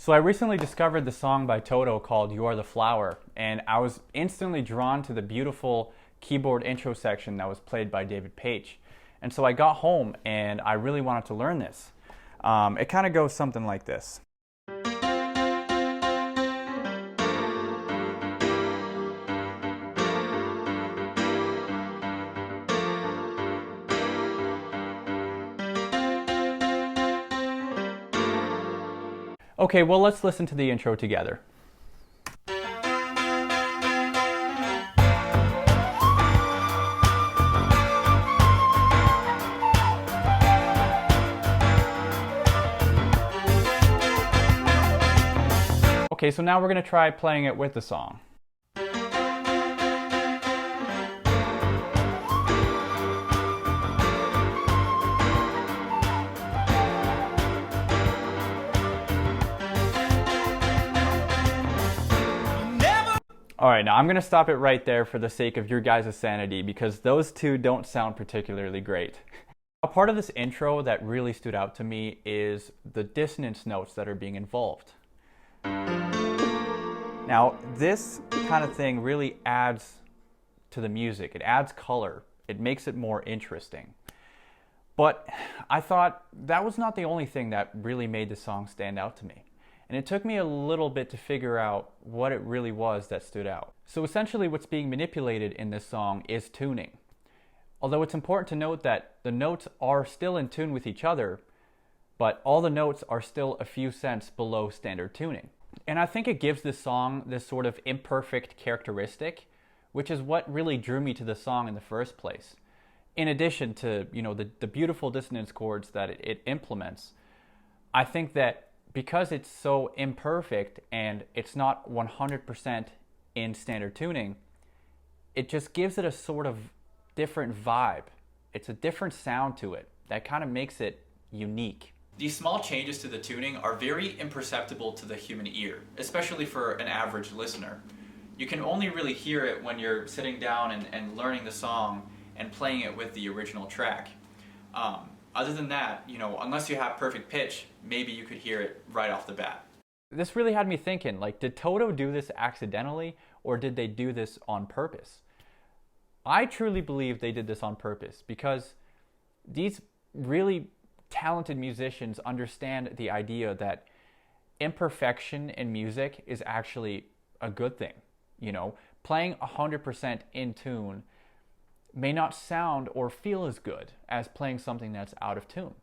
So I recently discovered the song by Toto called You Are the Flower, and I was instantly drawn to the beautiful keyboard intro section that was played by David Paich. And so I got home and I really wanted to learn this. It kind of goes something like this. Okay, well, let's listen to the intro together. Okay, so now we're going to try playing it with the song. Alright, now I'm going to stop it right there for the sake of your guys' sanity because those two don't sound particularly great. A part of this intro that really stood out to me is the dissonance notes that are being involved. Now, this kind of thing really adds to the music. It adds color. It makes it more interesting. But I thought that was not the only thing that really made the song stand out to me. And it took me a little bit to figure out what it really was that stood out. So essentially what's being manipulated in this song is tuning. Although it's important to note that the notes are still in tune with each other, but all the notes are still a few cents below standard tuning. And I think it gives this song this sort of imperfect characteristic, which is what really drew me to the song in the first place. In addition to, the beautiful dissonance chords that it implements, I think that because it's so imperfect and it's not 100% in standard tuning, it just gives it a sort of different vibe. It's a different sound to it that kind of makes it unique. These small changes to the tuning are very imperceptible to the human ear, especially for an average listener. You can only really hear it when you're sitting down and learning the song and playing it with the original track. Other than that, unless you have perfect pitch, maybe you could hear it right off the bat. This really had me thinking, did Toto do this accidentally or did they do this on purpose? I truly believe they did this on purpose because these really talented musicians understand the idea that imperfection in music is actually a good thing. Playing 100% in tune may not sound or feel as good as playing something that's out of tune.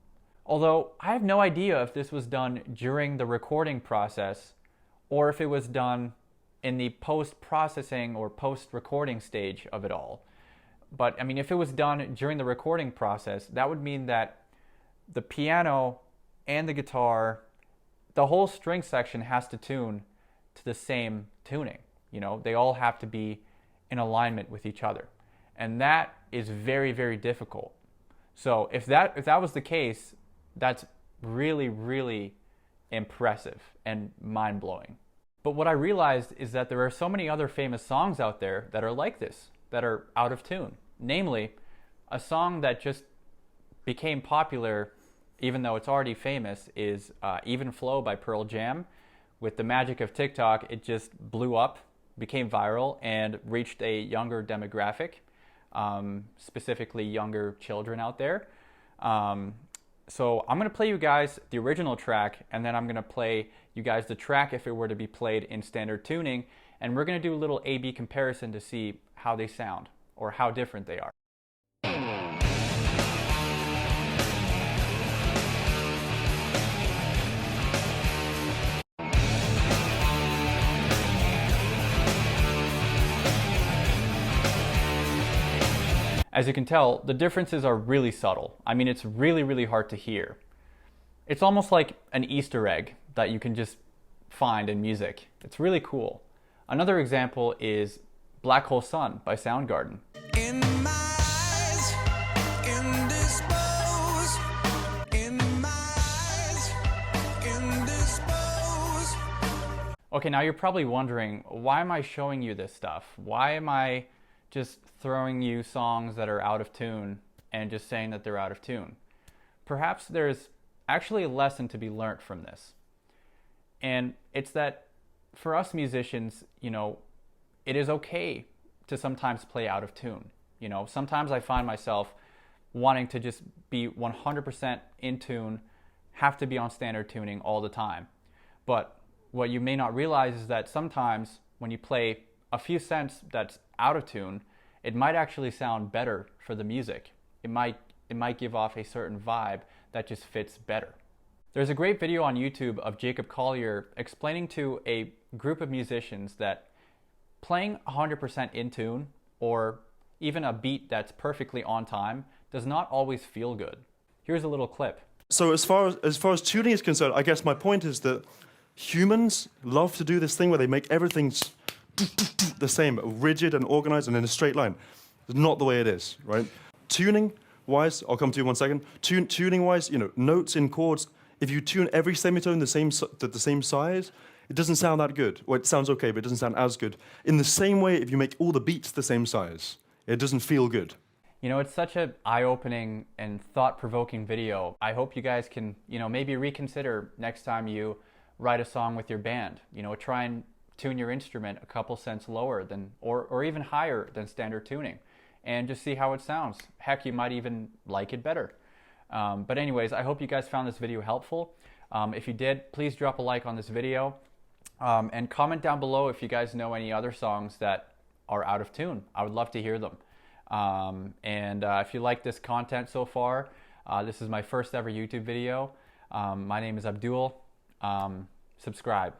Although I have no idea if this was done during the recording process or if it was done in the post-processing or post-recording stage of it all. But if it was done during the recording process, that would mean that the piano and the guitar, the whole string section has to tune to the same tuning. They all have to be in alignment with each other. And that is very, very difficult. So if that was the case, that's really, really impressive and mind-blowing. But what I realized is that there are so many other famous songs out there that are like this, that are out of tune. Namely, a song that just became popular, even though it's already famous, is Even Flow by Pearl Jam. With the magic of TikTok, it just blew up, became viral, and reached a younger demographic. Specifically younger children out there. So I'm going to play you guys the original track, and then I'm going to play you guys the track if it were to be played in standard tuning, and we're going to do a little A-B comparison to see how they sound, or how different they are. As you can tell, the differences are really subtle. It's really, really hard to hear. It's almost like an Easter egg that you can just find in music. It's really cool. Another example is Black Hole Sun by Soundgarden. In my eyes, indisposed. In my eyes, indisposed. Okay, now you're probably wondering, why am I showing you this stuff? Why am I just throwing you songs that are out of tune and just saying that they're out of tune? Perhaps there's actually a lesson to be learnt from this. And it's that for us musicians, you know, it is okay to sometimes play out of tune. You know, sometimes I find myself wanting to just be 100% in tune, have to be on standard tuning all the time. But what you may not realize is that sometimes when you play a few cents that's out of tune, it might actually sound better for the music. It might give off a certain vibe that just fits better. There's a great video on YouTube of Jacob Collier explaining to a group of musicians that playing 100% in tune, or even a beat that's perfectly on time, does not always feel good. Here's a little clip. So as far as tuning is concerned, I guess my point is that humans love to do this thing where they make everything the same, rigid and organized and in a straight line. It's not the way it is, right? Tuning-wise, I'll come to you 1 second. Tuning-wise, you know, notes in chords, if you tune every semitone the same size, it doesn't sound that good. Well, it sounds okay, but it doesn't sound as good. In the same way, if you make all the beats the same size, it doesn't feel good. You know, it's such an eye-opening and thought-provoking video. I hope you guys can, you know, maybe reconsider next time you write a song with your band. You know, try and tune your instrument a couple cents lower than, or even higher than standard tuning, and just see how it sounds. Heck, you might even like it better. But anyways, I hope you guys found this video helpful. If you did, please drop a like on this video, and comment down below if you guys know any other songs that are out of tune. I would love to hear them. If you like this content so far, this is my first ever YouTube video. My name is Abdul. Subscribe.